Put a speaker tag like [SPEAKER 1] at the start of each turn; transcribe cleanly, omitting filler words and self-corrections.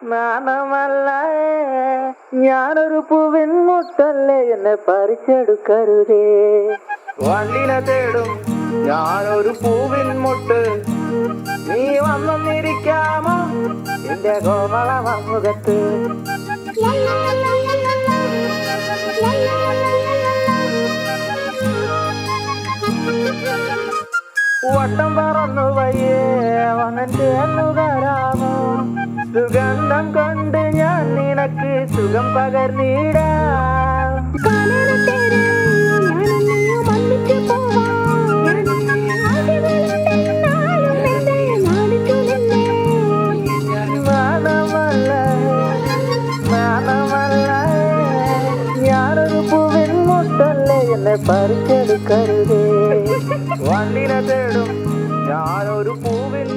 [SPEAKER 1] നാണമല്ല ഞാനൊരു പൂവിൻ മുട്ടല്ലേ എന്നെ പറിച്ചെടുക്കരുതേ. വണ്ടിനെ തേടും ഞാനൊരു പൂവിൻ മുട്ട്, നീ വന്നിരിക്കാമോ എന്റെ കോമള മുഖത്ത്. വട്ടം പറന്നു വയ്യേ വന്നിട്ട് എന്നുകാരാമോ, സുഗന്ധം കൊണ്ട് ഞാൻ നിനക്ക് സുഖം പകർന്നിടാം. ഞാനൊരു പൂവിൻ മുട്ടല്ലേ എന്നെ പറിച്ചെടുക്കരുതേ. വണ്ടിനെ തേടും ഞാനൊരു പൂവിൻ